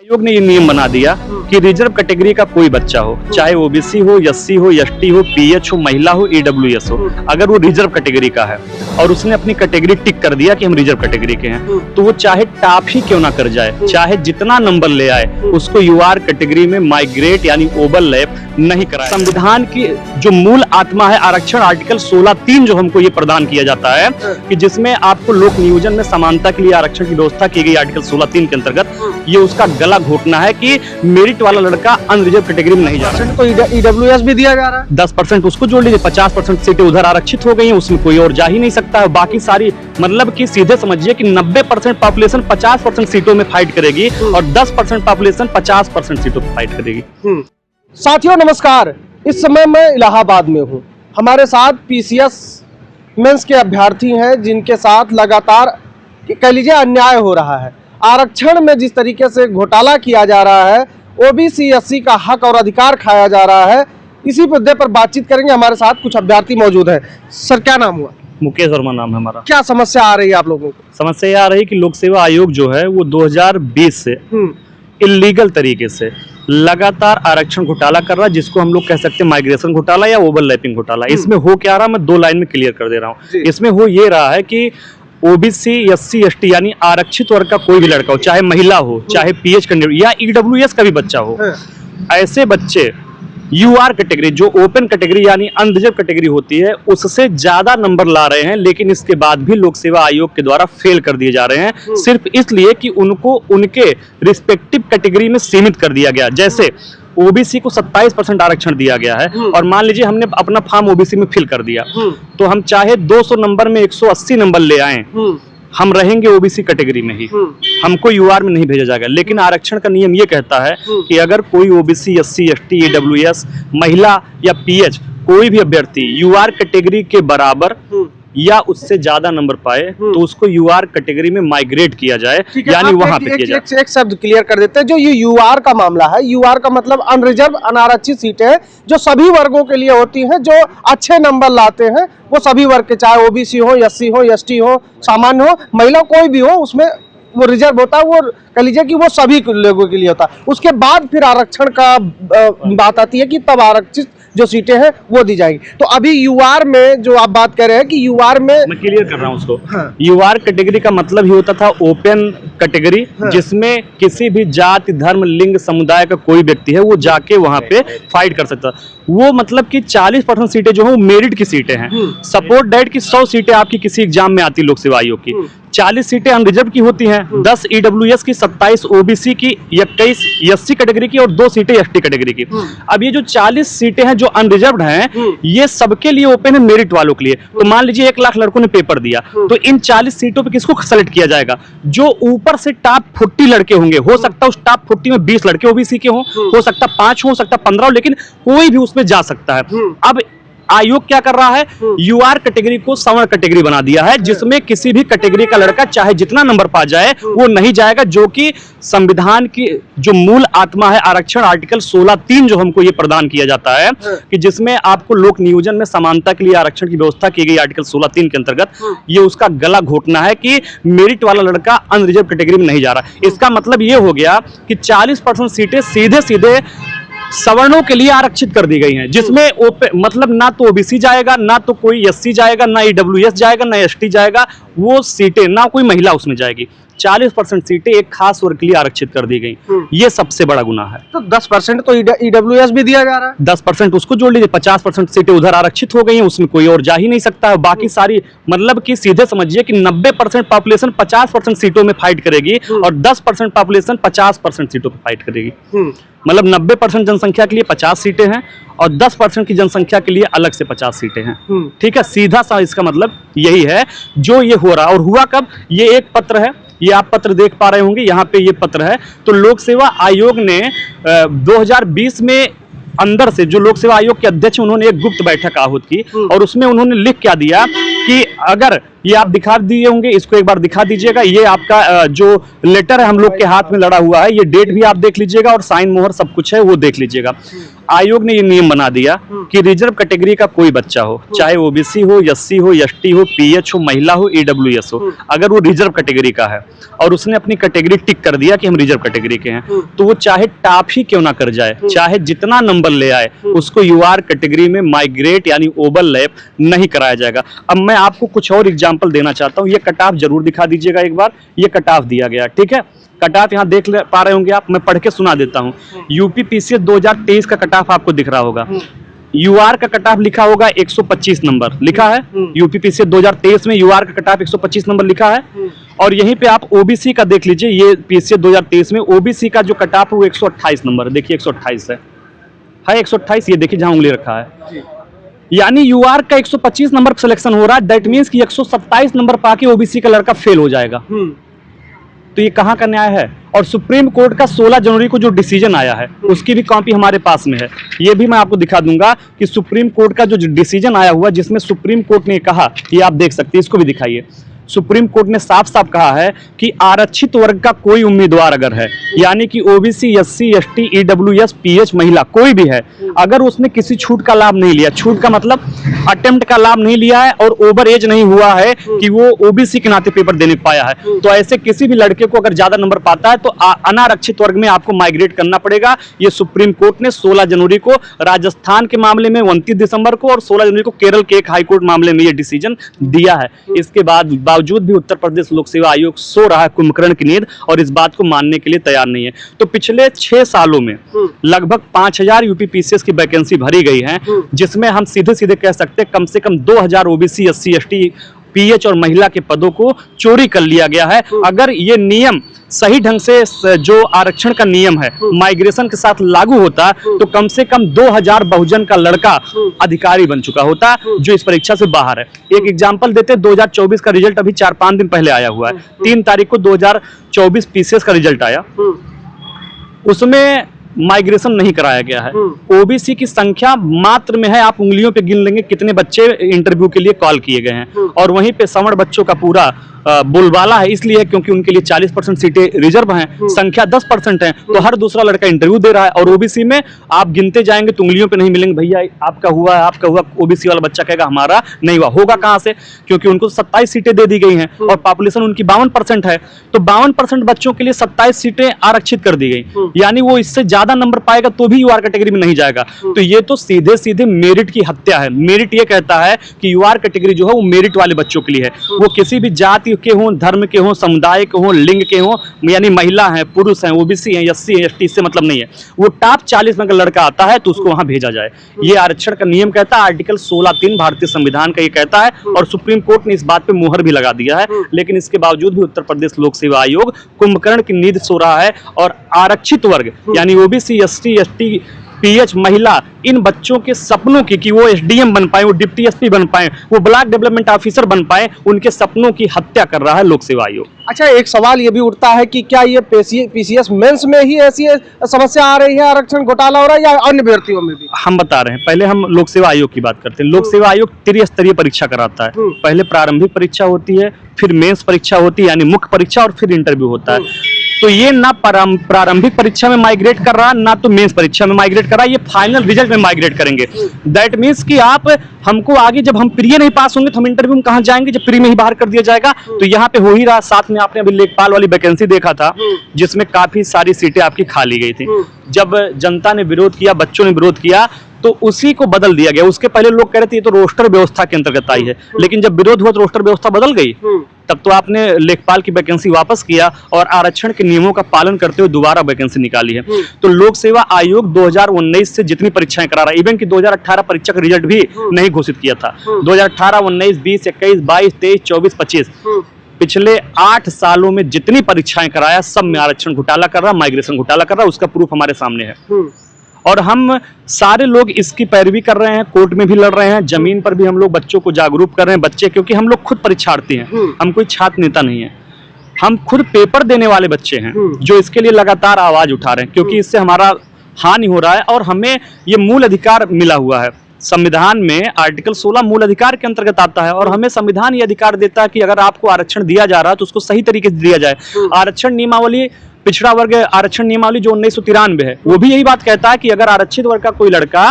आयोग ने ये नियम बना दिया कि रिजर्व कैटेगरी का कोई बच्चा हो, चाहे ओबीसी हो, एससी हो, एसटी हो, पीएच हो, महिला हो, ईडब्ल्यूएस हो, अगर वो रिजर्व कैटेगरी का है और उसने अपनी कैटेगरी टिक कर दिया कि हम रिजर्व कैटेगरी के हैं, तो वो चाहे टॉप ही क्यों ना कर जाए, चाहे जितना नंबर ले आए, उसको यूआर कैटेगरी में माइग्रेट यानी ओवरलैप नहीं कराया। संविधान की जो मूल आत्मा है आरक्षण, आर्टिकल 16(3) जो हमको ये प्रदान किया जाता है कि जिसमें आपको लोक नियोजन में समानता के लिए आरक्षण की व्यवस्था की गई आर्टिकल 16(3) के अंतर्गत, ये उसका गला घोटना है कि मेरिट वाला लड़का अनरिजर्व कैटेगरी में नहीं जा रहा है। तो ईडब्ल्यूएस भी दिया जा रहा है, 10% उसको जोड़ लीजिए, 50% सीटें उधर आरक्षित हो गई हैं, उसमें कोई और जा ही नहीं सकता है। बाकी सारी मतलब कि सीधे समझिए कि 90% पॉपुलेशन 50% सीटों में फाइट करेगी और 10% पॉपुलेशन 50% सीटों पर फाइट करेगी। साथियों नमस्कार, इस समय मैं इलाहाबाद में हूँ। हमारे साथ पीसीएस मेंस के अभ्यर्थी हैं जिनके साथ लगातार कह लीजिए अन्याय हो रहा है। आरक्षण में जिस तरीके से घोटाला किया जा रहा है, ओबीसी एससी का हक और अधिकार खाया जा रहा है, इसी मुद्दे पर बातचीत करेंगे। हमारे साथ कुछ अभ्यर्थी मौजूद हैं। सर क्या नाम हुआ? मुकेश वर्मा नाम है हमारा। क्या समस्या आ रही है आप लोगों को? समस्या ये आ रही कि लोक सेवा आयोग जो है वो 2020 से इलीगल तरीके से लगातार आरक्षण घोटाला कर रहा है, जिसको हम लोग कह सकते हैं माइग्रेशन घोटाला या ओवरलैपिंग घोटाला। इसमें हो क्या रहा, मैं 2 लाइन में क्लियर कर दे रहा हूँ। इसमें हो ये रहा है कि ओबीसी एससी एसटी यानी आरक्षित वर्ग का कोई भी लड़का हो, चाहे महिला हो, चाहे पीएच कैंडिडेट या ईडब्ल्यूएस का भी बच्चा हो, ऐसे बच्चे यूआर कैटेगरी जो ओपन कैटेगरी यानी अनरिजर्व कैटेगरी होती है उससे ज्यादा नंबर ला रहे हैं, लेकिन इसके बाद भी लोक सेवा आयोग के द्वारा फेल कर दिए जा रहे हैं, सिर्फ इसलिए कि उनको उनके रिस्पेक्टिव कैटेगरी में सीमित कर दिया गया। जैसे ओबीसी को 27% आरक्षण दिया गया है और मान लीजिए हमने अपना फॉर्म ओबीसी में फिल कर दिया, तो हम चाहे 200 नंबर में 180 नंबर ले आए, हम रहेंगे ओबीसी कैटेगरी में ही, हमको यूआर में नहीं भेजा जाएगा। लेकिन आरक्षण का नियम ये कहता है कि अगर कोई ओबीसी एससी एसटी ईडब्ल्यूएस महिला या पीएच कोई भी अभ्यर्थी यूआर कैटेगरी के बराबर या उससे ज्यादा नंबर पाए तो उसको यूआर कैटेगरी में माइग्रेट किया जाए, यानी वहां पे किया जाए। एक शब्द क्लियर कर देते हैं। जो ये यूआर का मामला है, यूआर का मतलब अनरिजर्व अनारक्षित सीटें हैं जो सभी वर्गों के लिए होती हैं, जो अच्छे नंबर लाते हैं वो सभी वर्ग के, चाहे ओबीसी हो, एससी हो, एसटी हो, सामान्य हो, महिला कोई भी हो, उसमें वो रिजर्व होता है। वो कह लीजिए कि वो सभी लोगों के लिए होता है। उसके बाद फिर आरक्षण का बात आती है कि तब आरक्षित जो सीटें हैं वो दी जाएंगी। तो अभी यूआर में जो आप बात कर रहे हैं कि यूआर में, मैं क्लियर कर रहा हूं उसको। यूआर कैटेगरी का मतलब ही होता था ओपन कैटेगरी, जिसमें किसी भी जाति धर्म लिंग समुदाय का कोई व्यक्ति है वो जाके वहां पे फाइट कर सकता। वो मतलब कि 40% सीटें जो है वो मेरिट की सीटें हैं। सपोर्ट दैट की 100 सीटें आपकी किसी एग्जाम में आती लोक सेवा आयोग की, 40 सीटें अनरिजर्व की होती हैं, 10 ईडब्ल्यूएस की, 27 ओबीसी की, 21 एससी कैटेगरी की और 2 सीटें एसटी कैटेगरी की। अब ये जो 40 सीटें हैं जो अनरिजर्व्ड हैं, ये सबके लिए ओपन है, मेरिट वालों के लिए। तो मान लीजिए 1 लाख लड़कों ने पेपर दिया, तो इन 40 सीटों पे किसको सेलेक्ट किया जाएगा? जो ऊपर से टॉप 40 लड़के होंगे। हो सकता है उस टॉप 40 में 20 लड़के ओबीसी के हो सकता है 5 हो सकता है 15 हो, लेकिन कोई भी उसमें जा सकता है। अब आयोग क्या कर रहा है, यूआर कैटेगरी को सवर्ण कैटेगरी बना दिया है, जिसमें किसी भी कैटेगरी का लड़का चाहे जितना नंबर पा जाए वो नहीं जाएगा, जो कि संविधान की जो मूल आत्मा है आरक्षण, आर्टिकल 16(3) जो हमको ये प्रदान किया जाता है कि जिसमें आपको लोक नियोजन में समानता के लिए आरक्षण की व्यवस्था की गई आर्टिकल 16(3) के अंतर्गत, ये उसका गला घोटना है कि मेरिट वाला लड़का अनरिजर्व कैटेगरी में नहीं जा रहा। इसका मतलब ये हो गया कि 40% सीटें सीधे सीधे सवर्णों के लिए आरक्षित कर दी गई हैं, जिसमें मतलब ना तो ओबीसी जाएगा, ना तो कोई एससी जाएगा, ना ईडब्ल्यूएस जाएगा, ना एसटी जाएगा, वो सीटें ना कोई महिला उसमें जाएगी। 40% सीटें एक खास वर्ग के लिए आरक्षित कर दी गई। ये सबसे बड़ा गुनाह है। तो 10% तो ईडब्ल्यूएस भी दिया जा रहा है, 10% उसको जोड़ लीजिए, 50% सीटें उधर आरक्षित हो गई हैं, उसमें कोई और जा ही नहीं सकता है। बाकी सारी मतलब कि सीधे समझिए कि 90% पॉपुलेशन 50% सीटों में फाइट करेगी और 10% पॉपुलेशन 50% सीटों पर फाइट करेगी। मतलब 90% जनसंख्या के लिए 50 सीटें हैं और 10% की जनसंख्या के लिए अलग से 50 सीटें हैं। ठीक है, सीधा सा इसका मतलब यही है जो ये हो रहा। और हुआ कब? ये एक पत्र है, ये आप पत्र देख पा रहे होंगे, यहाँ पे ये पत्र है। तो लोक सेवा आयोग ने 2020 में अंदर से, जो लोक सेवा आयोग के अध्यक्ष उन्होंने एक गुप्त बैठक आहूत की और उसमें उन्होंने लिख क्या दिया कि अगर ये आप दिखा दिए होंगे, इसको एक बार दिखा दीजिएगा। ये आपका जो लेटर है हम लोग के हाथ में लड़ा हुआ है, ये डेट भी आप देख लीजिएगा और साइन मोहर सब कुछ है वो देख लीजिएगा। आयोग ने ये नियम बना दिया कि रिजर्व कैटेगरी का कोई बच्चा हो, चाहे ओबीसी हो, एससी हो, एसटी हो, पीएच हो, महिला हो, ईडब्ल्यूएस हो, अगर वो रिजर्व कैटेगरी का है और उसने अपनी कैटेगरी टिक कर दिया कि हम रिजर्व कैटेगरी के हैं, तो वो चाहे टॉप ही क्यों ना कर जाए, चाहे जितना नंबर ले आए, उसको यूआर कैटेगरी में माइग्रेट यानी ओवरलैप नहीं कराया जाएगा। अब मैं आपको कुछ और एग्जांपल देना चाहता हूँ, ये कट ऑफ जरूर दिखा दीजिएगा एक बार। ये कट ऑफ दिया गया, ठीक है, कट ऑफ यहाँ देख पा रहे होंगे आप, मैं पढ़ के सुना देता हूँ। यूपी पीसीएस 2023 का कट ऑफ आपको दिख रहा होगा। यूआर का कट ऑफ लिखा होगा 125 नंबर लिखा है। यूपी पीसीएस 2023 में यूआर का कट ऑफ 125 नंबर लिखा है। और यहीं पे आप ओबीसी का देख लीजिए, ये पीसीएस 2023 में ओबीसी का जो कट ऑफ है वो 128 नंबर, देखिए 128 है 128, ये देखिए जहां उंगली रखा है। यानी यूआर का 125 नंबर सिलेक्शन हो रहा है, दैट मींस कि 127 नंबर पाके ओबीसी का लड़का फेल हो जाएगा। तो ये कहाँ का न्याय है? और सुप्रीम कोर्ट का 16 जनवरी को जो डिसीजन आया है उसकी भी कॉपी हमारे पास में है, ये भी मैं आपको दिखा दूंगा कि सुप्रीम कोर्ट का जो डिसीजन आया हुआ जिसमें सुप्रीम कोर्ट ने कहा, ये आप देख सकते हैं, इसको भी दिखाइए। सुप्रीम कोर्ट ने साफ साफ कहा है कि आरक्षित वर्ग का कोई उम्मीदवार अगर है, यानी कि OBC, SC, ST, EWS, pH, महिला कोई भी है, अगर उसने किसी छूट का लाभ नहीं लिया, छूट का मतलब अटेम्प्ट का लाभ नहीं लिया है और ओवर एज नहीं हुआ है कि वो ओबीसी के नाते पेपर देने पाया है, तो ऐसे किसी भी लड़के को अगर ज्यादा नंबर पाता है तो अनारक्षित वर्ग में आपको माइग्रेट करना पड़ेगा। ये सुप्रीम कोर्ट ने 16 जनवरी को राजस्थान के मामले में, 29 दिसंबर को और 16 जनवरी को केरल के एक हाईकोर्ट मामले में ये डिसीजन दिया है। इसके बावजूद भी उत्तर प्रदेश लोक सेवा आयोग सो रहा है कुंभकर्ण की नींद और इस बात को मानने के लिए तैयार नहीं है। तो पिछले 6 सालों में लगभग 5000 यूपी पीसीएस की वैकेंसी भरी गई है, जिसमें हम सीधे सीधे कह सकते हैं कम से कम 2000 ओबीसी, एससी, एसटी, पीएच और महिला के पदों को चोरी कर लिया गया है। अगर ये नियम सही ढंग से जो आरक्षण का नियम है माइग्रेशन के साथ लागू होता तो कम से कम 2000 बहुजन का लड़का अधिकारी बन चुका होता जो इस परीक्षा से बाहर है। एक एग्जांपल देते, 2024 का रिजल्ट अभी 4-5 दिन पहले आया हुआ है। 3 तारीख को 2024 पीसीएस का रिजल्ट आया, उसमें माइग्रेशन नहीं कराया गया है। ओबीसी की संख्या मात्र में है, आप उंगलियों पे गिन लेंगे कितने बच्चे इंटरव्यू के लिए कॉल किए गए हैं, और वहीं पे सवर्ण बच्चों का पूरा बोलबाला है, इसलिए क्योंकि उनके लिए 40% सीटें रिजर्व हैं, संख्या 10% है, तो हर दूसरा लड़का इंटरव्यू दे रहा है। और ओबीसी में आप गिनते जाएंगे तो उंगलियों पे नहीं मिलेंगे, भैया आपका हुआ है, आपका हुआ। ओबीसी वाला बच्चा कहेगा हमारा नहीं हुआ, होगा कहां से? क्योंकि उनको 27 सीटें दे दी गई हैं और पॉपुलेशन उनकी 52% है, तो 52% बच्चों के लिए 27 सीटें आरक्षित कर दी गई, यानी वो इससे ज्यादा नंबर पाएगा तो भी यूआर कैटेगरी में नहीं जाएगा। तो ये तो सीधे सीधे मेरिट की हत्या है। मेरिट ये कहता है कि यूआर कैटेगरी जो है वो मेरिट वाले बच्चों के लिए है, वो किसी भी जाति के हों, धर्म के हों, समुदाय के हों, लिंग के हों, यानी महिला हैं, पुरुष हैं, ओबीसी हैं, एससी हैं, एसटी, से मतलब नहीं है। वो टॉप 40 में का लड़का आता है तो उसको वहां भेजा जाए, ये आरक्षण का नियम कहता है। आर्टिकल 16(3) भारतीय संविधान का ये कहता है और सुप्रीम कोर्ट ने इस बात पे मुहर भी लगा दिया है। लेकिन इसके बावजूद भी उत्तर प्रदेश लोक सेवा आयोग कुंभकर्ण की नींद सो रहा है और आरक्षित वर्ग यानी ओबीसी, एसटी, एसटी, पीएच, महिला, इन बच्चों के सपनों की कि वो एसडीएम बन पाए, वो डिप्टी एसपी बन पाए, वो ब्लॉक डेवलपमेंट ऑफिसर बन पाए, उनके सपनों की हत्या कर रहा है लोक सेवा आयोग। अच्छा, एक सवाल ये भी उठता है कि क्या ये पीसीएस मेंस में ही ऐसी समस्या आ रही है, आरक्षण घोटाला हो रहा है, या अन्य भर्तियों में भी? हम बता रहे हैं, पहले हम लोक सेवा आयोग की बात करते हैं। लोक सेवा आयोग त्रिस्तरीय परीक्षा कराता है। पहले प्रारंभिक परीक्षा होती है, फिर मेंस परीक्षा होती है यानी मुख्य परीक्षा, और फिर इंटरव्यू होता है। तो ये ना प्रारंभिक परीक्षा में माइग्रेट कर रहा, ना तो मेंस परीक्षा में माइग्रेट कर रहा, ये फाइनल रिजल्ट में माइग्रेट करेंगे। दैट मीन्स कि आप हमको आगे जब हम प्री नहीं पास होंगे तो हम इंटरव्यू में कहां जाएंगे, जब प्री में ही बाहर कर दिया जाएगा। तो यहाँ पे हो ही रहा। साथ में आपने अभी लेखपाल वाली वैकेंसी देखा था जिसमें काफी सारी सीटें आपकी खाली गई थी। जब जनता ने विरोध किया, बच्चों ने विरोध किया, तो उसी को बदल दिया गया। उसके पहले लोग कह रहे थे ये तो रोस्टर व्यवस्था के अंतर्गत आई है, लेकिन जब विरोध हुआ तो रोस्टर व्यवस्था बदल गई। तब तो आपने लेखपाल की वैकेंसी वापस किया और आरक्षण के नियमों का पालन करते हुए दोबारा वैकेंसी निकाली है। तो लोक सेवा आयोग 2019 से जितनी परीक्षाएं करा रहा है, इवन की 2018 परीक्षा का रिजल्ट भी नहीं घोषित किया था। 2018, 19, 20, 21, 22, 23, 24, 25 पिछले 8 सालों में जितनी परीक्षाएं कराया सब में आरक्षण घोटाला कर रहा, माइग्रेशन घोटाला कर रहा, उसका प्रूफ हमारे सामने है। और हम सारे लोग इसकी पैरवी कर रहे हैं, कोर्ट में भी लड़ रहे हैं, जमीन पर भी हम लोग बच्चों को जागरूक कर रहे हैं। बच्चे, क्योंकि हम लोग खुद परीक्षार्थी हैं, हम कोई छात्र नेता नहीं है, हम खुद पेपर देने वाले बच्चे हैं जो इसके लिए लगातार आवाज उठा रहे हैं, क्योंकि इससे हमारा हानि हो रहा है और हमें ये मूल अधिकार मिला हुआ है। संविधान में आर्टिकल 16 मूल अधिकार के अंतर्गत आता है और हमें संविधान ये अधिकार देता है कि अगर आपको आरक्षण दिया जा रहा है तो उसको सही तरीके से दिया जाए। आरक्षण नियमावली पिछड़ा वर्ग आरक्षण नियमावली जो 1993 है, वो भी यही बात कहता है कि अगर आरक्षित वर्ग का कोई लड़का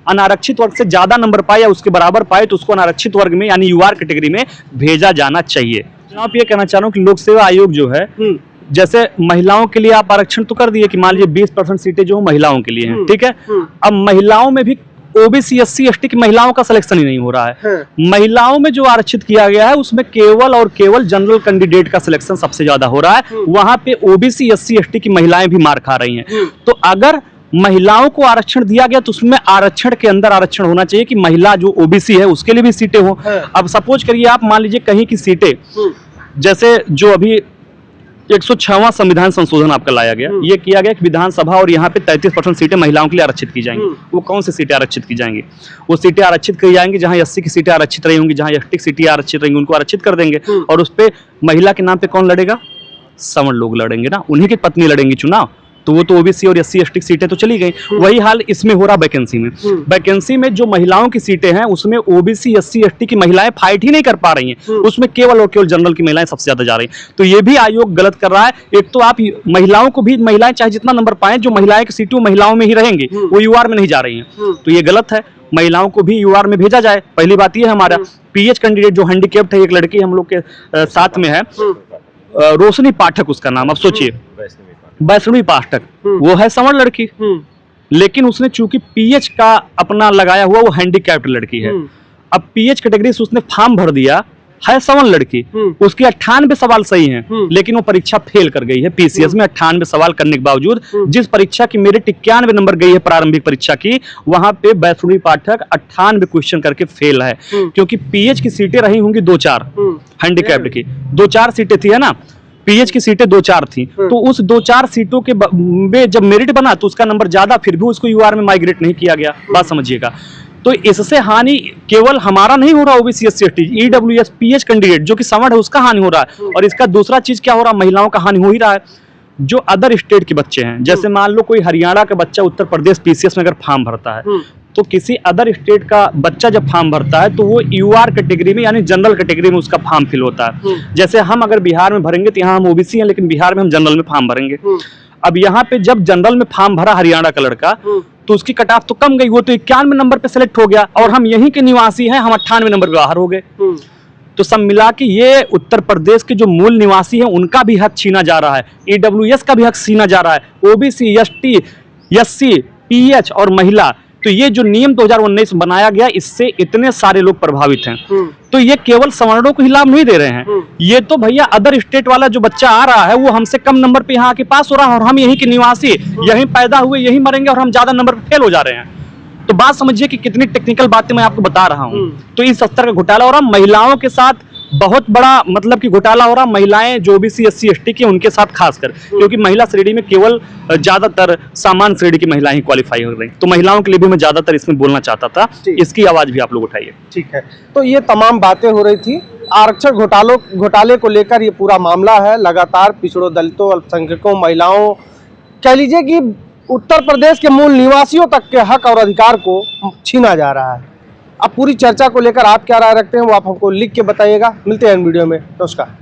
अनारक्षित वर्ग से ज्यादा नंबर पाए या उसके बराबर पाए तो उसको अनारक्षित वर्ग में यानी यूआर कैटेगरी में भेजा जाना चाहिए। आप ये कहना चाह रहा हूँ कि लोक सेवा आयोग जो है, जैसे महिलाओं के लिए आप आरक्षण तो कर दिए कि मान लीजिए 20% सीटें जो महिलाओं के लिए हैं, ठीक है। अब महिलाओं में भी ओबीसी एससी एसटी की महिलाओं का सिलेक्शन ही नहीं हो रहा है। महिलाओं में जो आरक्षित किया गया है उसमें केवल और केवल जनरल कैंडिडेट का सिलेक्शन सबसे ज्यादा हो रहा है। वहां पे ओबीसी एससी एसटी की महिलाएं भी मार खा रही हैं। तो अगर महिलाओं को आरक्षण दिया गया तो उसमें आरक्षण के अंदर आरक्षण होना चाहिए कि महिला जो ओबीसी है उसके लिए भी सीटें हो। अब सपोज करिए आप मान लीजिए कहीं की सीटें, जैसे जो अभी 106वां संविधान संशोधन आपका लाया गया, ये किया गया कि विधानसभा और यहाँ पे 33% सीटें महिलाओं के लिए आरक्षित की जाएंगी। वो कौन सी सीटें आरक्षित की जाएंगी? वो सीटें आरक्षित की जाएंगी जहाँ एससी की सीटें आरक्षित रही होंगी, जहाँ एसटी की सीटें आरक्षित रहेंगी उनको आरक्षित कर देंगे। और उस पे महिला के नाम पे कौन लड़ेगा? सवर्ण लोग लड़ेंगे ना, उन्हीं की पत्नी लड़ेंगी चुनाव। तो वो तो ओबीसी और एससी एसटी की सीटें तो चली गई। वही हाल इसमें हो रहा वैकेंसी में। वैकेंसी में जो महिलाओं की सीटें हैं उसमें ओबीसी एससी एसटी की महिलाएं फाइट ही नहीं कर पा रही हैं, उसमें केवल और केवल जनरल की महिलाएं सबसे ज्यादा जा रही हैं। तो ये भी आयोग गलत कर रहा है। एक तो आप महिलाओं को भी, महिलाएं चाहे जितना नंबर पाए, जो महिलाएं की सीटें महिलाओं में ही रहेंगी, वो यूआर में नहीं जा रही हैं। तो ये गलत है, महिलाओं को भी यूआर में भेजा जाए। पहली बात ये है। हमारा पीएच कैंडिडेट जो हैंडीकैप्ड है, एक लड़की हम लोग के साथ में है, रोशनी पाठक उसका नाम, अब सोचिए, वैष्णवी पाठक, वो है सवर्ण लड़की, लेकिन उसने चूंकि पीएच का अपना लगाया हुआ, वो हैंडीकैप्ड लड़की है। अब पीएच कैटेगरी से उसने फॉर्म भर दिया, है सवर्ण लड़की, उसकी 98 सवाल सही हैं, लेकिन वो परीक्षा फेल कर गई है। पीसीएस में 98 सवाल करने के बावजूद जिस परीक्षा की मेरिट 91 नंबर गई है प्रारंभिक परीक्षा की, वहां पे वैष्णवी पाठक 98 क्वेश्चन करके फेल है। क्योंकि पीएच की सीटें रही होंगी 2-4, हैंडीकैप्ड की 2-4 सीटें थी, है ना, पीएच की सीटें 2-4 थी। तो उस 2-4 सीटों के में जब मेरिट बना तो उसका नंबर ज्यादा, फिर भी उसको यूआर में माइग्रेट नहीं किया गया। बात समझिएगा। तो इससे हानि केवल हमारा नहीं हो रहा, OBC SC ST, EWS pH candidate जो कि सवर्ण है उसका हानि हो रहा है। और इसका दूसरा चीज क्या हो रहा है, महिलाओं का हानि हो ही रहा है। जो अदर स्टेट के बच्चे हैं, जैसे मान लो कोई हरियाणा का बच्चा उत्तर प्रदेश पीसीएस में अगर फॉर्म भरता है, तो किसी अदर स्टेट का बच्चा जब फॉर्म भरता है तो वो यूआर कैटेगरी में यानी जनरल कैटेगरी में उसका फॉर्म फिल होता है। जैसे हम अगर बिहार में भरेंगे तो यहाँ हम ओबीसी हैं, लेकिन बिहार में हम जनरल में फॉर्म भरेंगे। अब यहाँ पे जब जनरल में फॉर्म भरा हरियाणा का लड़का, तो उसकी कट ऑफ तो कम गई, वो तो 91 नंबर पे सेलेक्ट हो गया, और हम यहीं के निवासी हैं, हम 98 नंबर पे बाहर हो गए। तो सब मिला के ये उत्तर प्रदेश के जो मूल निवासी हैं उनका भी हक छीना जा रहा है, ईडब्ल्यूएस का भी हक छीना जा रहा है, ओबीसी एसटी एससी पीएच और महिला। तो ये जो नियम 2019 बनाया गया, इससे इतने सारे लोग प्रभावित हैं। तो ये केवल सवर्णों को ही लाभ नहीं दे रहे हैं, ये तो भैया अदर स्टेट वाला जो बच्चा आ रहा है वो हमसे कम नंबर पे यहाँ के पास हो रहा है, और हम यहीं के निवासी, यहीं पैदा हुए, यहीं मरेंगे, और हम ज्यादा नंबर पे फेल हो जा रहे हैं। तो बात समझिए कि कितनी टेक्निकल बातें मैं आपको बता रहा हूँ। तो इस स्तर का घोटाला हो रहा, महिलाओं के साथ बहुत बड़ा मतलब कि घोटाला हो रहा। महिलाएं जो ओबीसी एससी एसटी की, उनके साथ खासकर, क्योंकि महिला श्रेणी में केवल ज्यादातर सामान्य श्रेणी की महिलाएं ही क्वालिफाई हो रही। तो महिलाओं के लिए भी मैं ज्यादातर इसमें बोलना चाहता था, इसकी आवाज भी आप लोग उठाइए। ठीक है, तो ये तमाम बातें हो रही थी आरक्षण घोटाले को लेकर। ये पूरा मामला है, लगातार पिछड़ों, दलितों, अल्पसंख्यकों, महिलाओं, कह लीजिए कि उत्तर प्रदेश के मूल निवासियों तक के हक और अधिकार को छीना जा रहा है। अब पूरी चर्चा को लेकर आप क्या राय रखते हैं वो आप हमको लिख के बताइएगा। मिलते हैं वीडियो में, नमस्कार।